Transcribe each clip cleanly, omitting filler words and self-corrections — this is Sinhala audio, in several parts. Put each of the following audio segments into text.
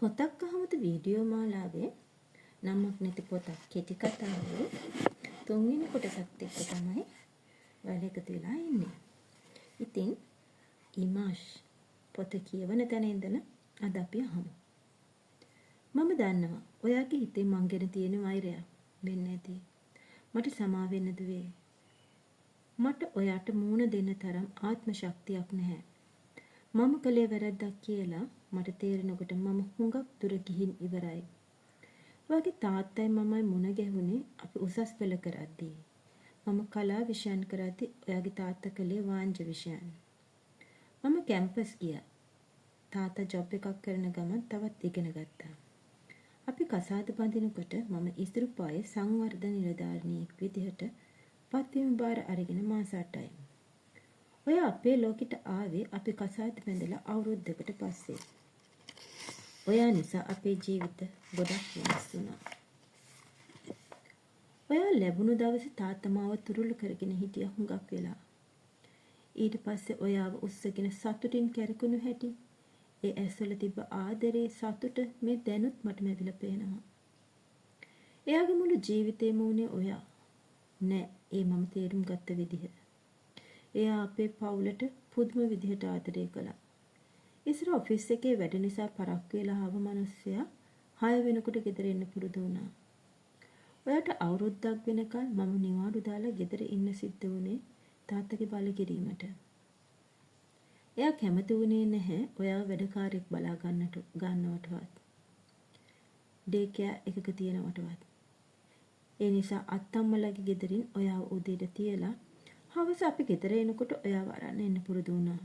පොතක් අහමුතු වීඩියෝ මාලාවේ නමක් නැති පොතක් කෙටි කතාවේ තුන්වෙනි කොටසත් එක්ක තමයි ඔයාලා එකතු වෙලා ඉන්නේ. ඉතින් ඉමාෂ් පොත කියවන තැන ඉඳන් අද අපි අහමු. මම දන්නවා ඔයාගේ හිතේ මං ගැන තියෙන වෛරය වෙන්න ඇති. මට සමා වෙන්න දුවේ. මට ඔයාට මූණ දෙන්න තරම් ආත්ම ශක්තියක් නැහැ. මම කලේ වැරද්දක් කියලා මට තේරෙනකොට මම හුඟක් දුර ගිහින් ඉවරයි. ඔයාගේ තාත්තයි මමයි මුණ ගැහුනේ අපි උසස් පෙළ කරද්දී. මම කලා විෂයන් කරද්දී ඔයාගේ තාත්තා කලේ වාණිජ්‍ය විෂයන්. මම කැම්පස් ගියා. තාත්තා ජොබ් එකක් කරන ගමන් තවත් ඉගෙන ගත්තා. අපි කසාද බඳිනකොට මම ඉස්තිරිපායේ සංවර්ධන නිලධාරිනියෙක් විදිහට පත්වීම බාර අරගෙන මාස 8යි. ඔය අපේ ලෝකෙට ආවේ අපි කසාද බැඳලා අවුරුද්දකට පස්සේ. ඔයා නිසා අපේ ජීවිත ගොඩක් වෙනස් වුණා. ඔයා ලැබුණු දවසේ තාත්තා මාව තුරුළු කරගෙන හිටිය හුඟක් වෙලා. ඊට පස්සේ ඔයාව උස්සගෙන සතුටින් කැරකුණු හැටි, ඒ ඇස්වල තිබ්බ ආදරේ සතුට මේ දැනුත් මට මැවිලා පේනවා. එයාගේ මුළු ජීවිතේම උනේ ඔයා. නෑ, ඒ මම තේරුම් ගත්ත විදිහ. එයා අපේ පවුලට පුදුම විදිහට ආදරය කළා. ඉස්සර ඔෆිස් එකේ වැඩ නිසා පරක්කු වෙලා ආව මිනිස්සයා 6 වෙනකොට ගෙදර එන්න පුරුදු වුණා. ඔයාට අවුරුද්දක් වෙනකල් මම නිවාඩු දාලා ගෙදර ඉන්න සිද්ධ වුණේ තාත්තගේ බල කිරීමට. එයා කැමති වුණේ නැහැ ඔයාව වැඩකාරයෙක් බලා ගන්නවටවත්. ඩේ කෙයා එකක තියනවටවත්. ඒ නිසා අත්තම්මලාගේ ගෙදරින් ඔයාව උදේට තියලා හවස අපි ගෙදර එනකොට ඔයාව අරන් එන්න පුරුදු වුණා.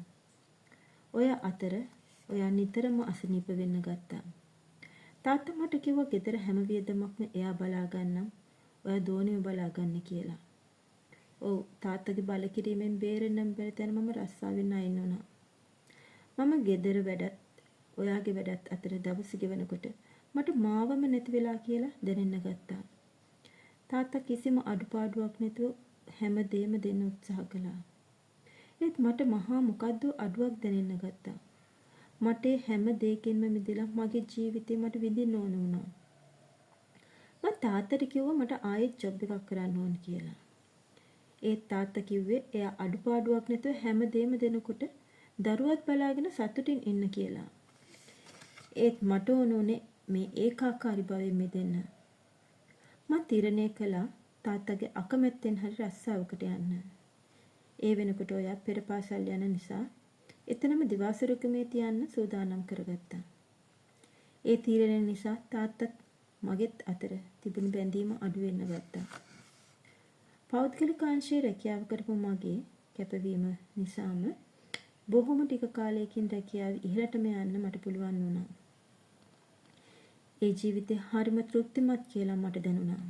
ඔය අතර ඔයා නිතරම අසනීප වෙන්න ගත්තා. තාත්තා මට කිව්වා ගෙදර හැම වියදමක්ම එයා බලා ගන්නම්. ඔයා දෝනිව බලා ගන්න කියලා. ඔව්, තාත්තගේ බල කිරීමෙන් බේරෙන්න බැරි තැන මම රස්සාවෙන් අයින් වුණා. මම ගෙදර වැඩත් ඔයාගේ වැඩත් අතර දවස ගෙවනකොට මට මාවම නැති වෙලා කියලා දැනෙන්න ගත්තා. තාත්තා කිසිම අඩුපාඩුවක් නැතුව හැම දෙයක්ම දෙන්න උත්සාහ කළා. ඒත් මට මහා මොකද්ද අඩුවක් දැනෙන්න ගත්තා. මට හැම දෙයකින්ම මිදලා මගේ ජීවිතේ මට විඳින්න ඕන වුණා. මම තාත්තට කිව්වා මට ආයෙත් ජොබ් එකක් කරන්න ඕන කියලා. ඒත් තාත්තා කිව්වේ එයා අඩුපාඩුවක් නැතුව හැම දෙයක්ම දෙනකොට දරුවත් බලාගෙන සතුටින් ඉන්න කියලා. ඒත් මට ඕනේ මේ ඒකාකාරී භාවයෙන් මිදෙන්න. මම තීරණය කළා තාත්තගේ අකමැත්තෙන් හරි රස්සාවකට යන්න. ඒ වෙනකොට ඔයා පෙර පාසල් යන නිසා එතනම දිවාසරුකමේ තියන්න සූදානම් කරගත්තා. ඒ තීරණය නිසා තාත්තත් මගෙත් අතර තිබුණු බැඳීම අඩු වෙන්න ගත්තා. පෞද්ගලික අංශයේ රැකියාව කරපු මගේ කැපවීම නිසාම බොහොම ටික කාලයකින් රැකියාව ඉහළටම යන්න මට පුළුවන් වුණා. ඒ ජීවිතේ හරිම තෘප්තිමත් කියලා මට දැනුණා.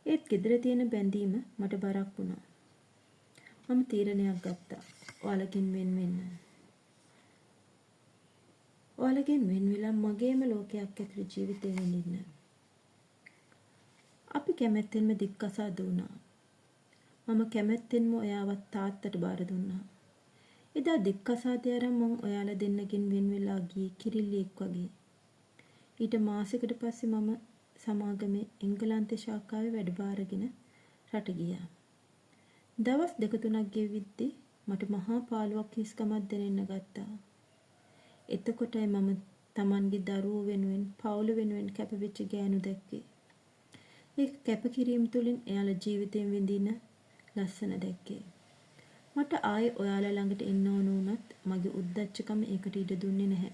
ඒත් ගෙදර තියෙන බැඳීම මට බරක් වුණා. මම තීරණයක් ගත්තා. ඔයාලගෙන් වෙන් වෙන්න. ඔයාලගෙන් වෙන් වෙලා මගේම ලෝකයක් ඇතුළේ ජීවිතේ විඳින්න. අපි කැමැත්තෙන්ම දික්කසාද වුණා. මම කැමැත්තෙන්ම ඔයාවත් තාත්තට බාර දුන්නා. එදා දික්කසාදේ අරන් මම ඔයාලා දෙන්නගෙන් වෙන් වෙලා ගියේ කිරිල්ලියෙක් වගේ. ඊට මාසෙකට පස්සේ මම සමාගමේ එංගලන්තේ ශාඛාවේ වැඩ බාරගෙන රට ගියා. දවස් 2-3ක් ගෙවිද්දී මට මහා පාළුවක් හිස්කමක් දැනෙන්න ගත්තා. එතකොටයි මම Tamanගේ දරුවෝ වෙනුවෙන් පවුල වෙනුවෙන් කැපවෙච්ච ගෑනු දැක්කේ. ඒ කැපකිරීම තුළින් එයාලා ජීවිතයෙන් විඳින ලස්සන දැක්කේ. මට ආයේ ඔයාලා ළඟට එන්න ඕන වුණත් මගේ උද්දච්චකම ඒකට ඉඩ දුන්නේ නැහැ.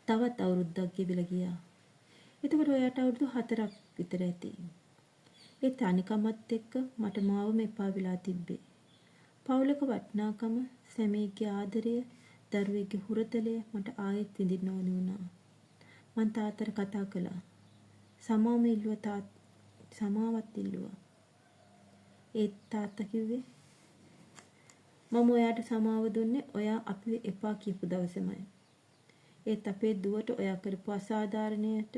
තවත් අවුරුද්දක් ගෙවිලා ගියා. එතකොට ඔයාට අවුරුදු 4ක් විතර ඇති. ඒ තනිකමත් එක්ක මට මාවම එපා වෙලා තිබ්බේ. පවුලක වටිනාකම, සැමීගේ ආදරය, දරුවෙක්ගේ හුරතලය මට ආයෙත් විඳින්න ඕනේ වුණා. මං තාත්තට කතා කළා. සමාවත් ඉල්ලුවා. ඒත් තාත්තා කිව්වේ මම ඔයාට සමාව දුන්නේ ඔයා අපිව එපා කියපු දවසේමයි. ඒත් අපේ දුවට ඔයා කරපු අසාධාරණයට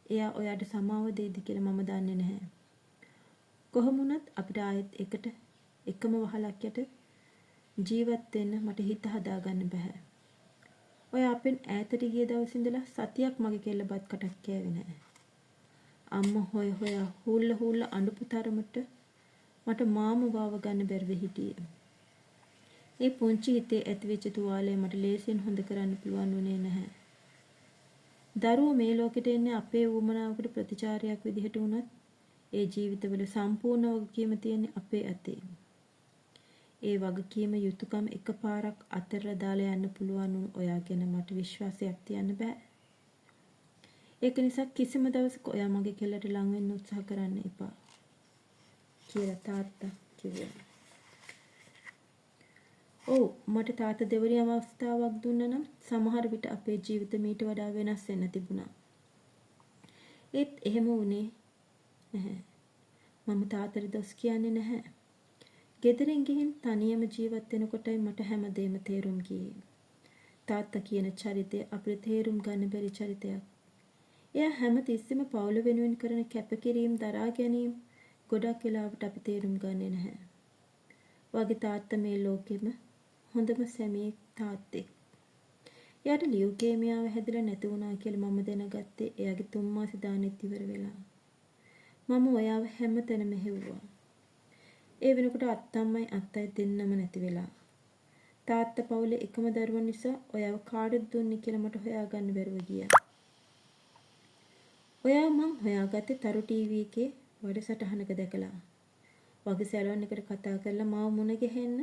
එයා ඔයාට සමාව දෙයිද කියලා මම දන්නේ නැහැ. කොහොම වුණත් අපිට ආයෙත් එකම වහලක් යට ජීවත් වෙන්න මට හිත හදාගන්න බෑ. ඔය අපෙන් ඈතට ගිය දවස් ඉඳලා සතියක් මගේ කෙල්ල බත් කටක් කෑවේ නැහැ. අම්මා හොය හොයා හුල්ල අඬපු තරමට මට මාම වාව ගන්න බැරිව හිටියේ. ඒ පුංචි හිතේ ඇතිවෙච්ච තුවාලය මට ලේසියෙන් හොඳ කරන්න පුළුවන් වුණේ නැහැ. දරුවෝ මේ ලෝකෙට එන්නේ අපේ වුමනාවකට ප්‍රතිචාරයක් විදිහට වුණත් ඒ ජීවිතවල සම්පූර්ණ වගකීම තියෙන්නේ අපේ අතේ. ඒ වගකීම යුතුයකම එකපාරක් අතහැරලා දාලා යන්න පුළුවන් වුණ ඔයා ගැන මට විශ්වාසයක් තියන්න බෑ. ඒක නිසා කිසිම දවසක ඔයා මගේ කෙල්ලට ලං වෙන්න උත්සාහ කරන්න එපා කියලා තාත්තා කිව්වා. ඔව් මට තාත්තා දෙවරි අවස්ථාවක් දුන්නා නම් සමහර විට අපේ ජීවිත මීට වඩා වෙනස් වෙන්න තිබුණා. ඒත් එහෙම වුණේ නැහැ. මම තාත්තට දොස් කියන්නේ නැහැ. ගෙදරින් ගිහින් තනියම ජීවත් වෙනකොටයි මට හැමදේම තේරුම් ගියේ. තාත්තා කියන චරිතය අපිට තේරුම් ගන්න බැරි චරිතයක්. එයා හැම තිස්සෙම පවුල වෙනුවෙන් කරන කැපකිරීම දරා ගැනීම ගොඩක් වෙලාවට අපි තේරුම් ගන්නේ නැහැ. වගේ තාත්තා මේ ලෝකෙම හොඳම සැමියෙක් තාත්තෙක්. එයාට ලියුකේමියාව හැදිලා නැති වුණා කියලා මම දැනගත්තේ එයාගේ 3 මාස දානෙත් ඉවර වෙලා. මම ඔයාව හැමතැනම හෙව්වා. ඒ වෙනකොට අත්තම්මයි අත්තයි දෙන්නම නැති වෙලා. තාත්තා පවුලේ එකම දරුවා නිසා ඔයාව කාටද දුන්නේ කියලා මට හොයාගන්න බැරුව ගියා. ඔයාව මං හොයාගත්තේ තරු ටීවී එකේ වැඩසටහනක දැකලා. වගේ සැලොන් එකට කතා කරලා මාව මුණ ගැහෙන්න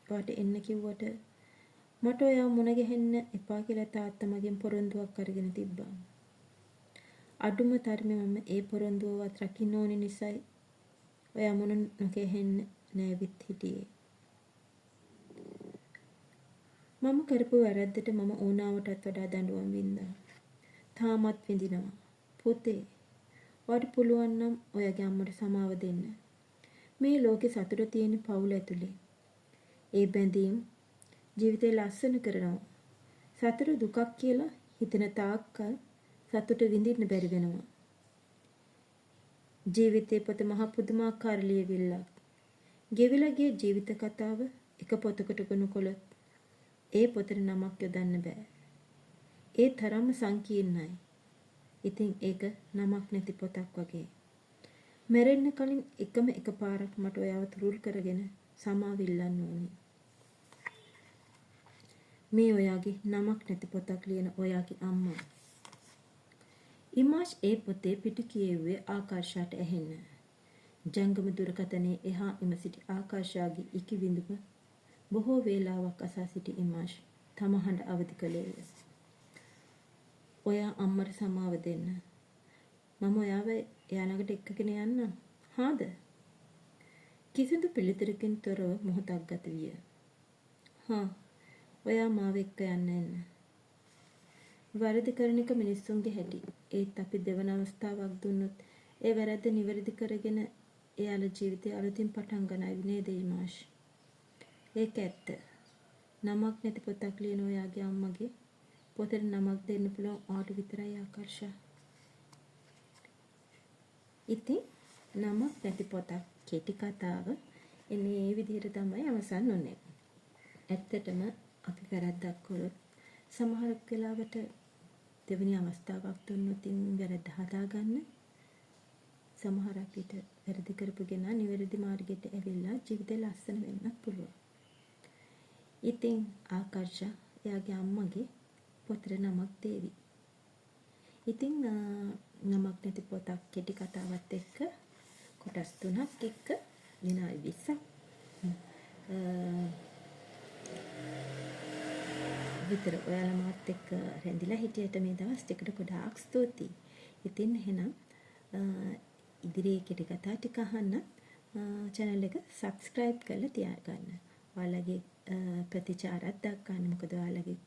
ඔයාට එන්න කිව්වට මට ඔයාව මුණ ගැහෙන්න එපා කියලා තාත්තා මගෙන් පොරොන්දුවක් අරගෙන තිබ්බා. අඩුම තරමේ මම ඒ පොරොන්දුවවත් රකින්න ඕනි නිසායි ඔයා මුණ නොගැහෙන්න නැවිත් හිටියේ. මම කරපු වැරද්දට මම ඕනාවටත් වඩා දඬුවම් වින්දා. තාමත් විඳිනවා. පුතේ, ඔයාට පුළුවන් නම් ඔයාගේ අම්මට සමාව දෙන්න. මේ ලෝකේ සතුට තියෙන පවුල ඇතුලේ. ඒ බැඳීම් ජීවිතේ ලස්සන කරනවා. සතුට දුකක් කියලා හිතන තාක්කල් සතුට විඳින්න බැරි වෙනවා. ජීවිතේ පොත මහ පුදුමාකාර ලියවිල්ලක්. ගෙවිලා ගිය ජීවිත කතාව එක පොතකට ගොනුකොළොත් ඒ පොතේ නමක් යොදන්න බෑ. ඒ තරම්ම සංකීර්ණයි. ඉතින් ඒක නමක් නැති පොතක් වගේ. මැරෙන්න කලින් එක පාරක් මට ඔයාව තුරුල් කරගෙන සමාව ඉල්ලන්න ඕනේ. මේ ඔයාගේ නමක් නැති පොතක් ලියන ඔයාගේ අම්මා. ඉමාෂ් ඒ පොතේ පිටු කියෙව්වේ ආකාශයට ඇහෙන්න. ජංගම දුරකථනයේ එහා එම සිටි ආකාශාගේ ඉකි විඳුම බොහෝ වේලාවක් අසා සිටි ඉමාෂ් තම හඬ අවදි කළේය. ඔයා අම්මට සමාව දෙන්න. මම ඔයාව එයා ළඟට එක්කගෙන යන්නම්. හාද? කිසිදු පිළිතුරකින් තොරව මොහොතක් ගත විය. හා ඔයා මාව එක්ක යන්න එන්න. වැරදි කරන එක මිනිස්සුන්ගේ හැටි. ඒත් අපි දෙවන අවස්ථාවක් දුන්නොත් ඒ වැරද්ද නිවැරදි කරගෙන එයාලා ජීවිතය අලුතින් පටන් ගන්නයි නේද ඉමාෂ්? ඒක ඇත්ත. නමක් නැති පොතක් ලියන ඔයාගේ අම්මගේ පොතේ නමක් දෙන්න පුළුවන් ආට විතරයි ආකර්ෂා. ඉතින් නමක් නැති පොතක් කෙටි කතාව එන්නේ මේ විදිහට තමයි අවසන් වුනේ. ඇත්තටම අපි වැරද්දක් කළොත් සමහර වෙලාවට දෙවෙනි අවස්ථාවක් දුන්නොත් වැරද්ද හදාගන්න සමහර අපිට වැරදි කරපු කෙනා නිවැරදි මාර්ගයට ඇවිල්ලා ජීවිතේ ලස්සන වෙන්නත් පුළුවන්. ඉතින් ආකර්ෂා එයාගේ අම්මගේ පොතේ නමක් දේවි. ඉතින් නමක් නැති පොතක් කෙටි කතාවත් එක්ක කොටස් 3ක් එක්ක විනාඩි 20ක් විතර ඔයාලා මාත් එක්ක රැඳිලා හිටියට මේ දවස් ටිකට ගොඩාක් ස්තුතියි. ඉතින් එහෙනම් ඉදිරියේ කෙටි කතා ටික අහන්න channel එක subscribe කරලා තියාගන්න. ඔයාලගේ ප්‍රතිචාරත් දක්වන්න. මොකද ඔයාලගේ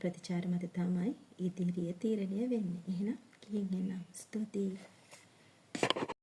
ප්‍රතිචාර මත තමයි ඉදිරියේ තීරණය වෙන්නේ. එහෙනම් ගිහින් එන්න. ස්තුතියි.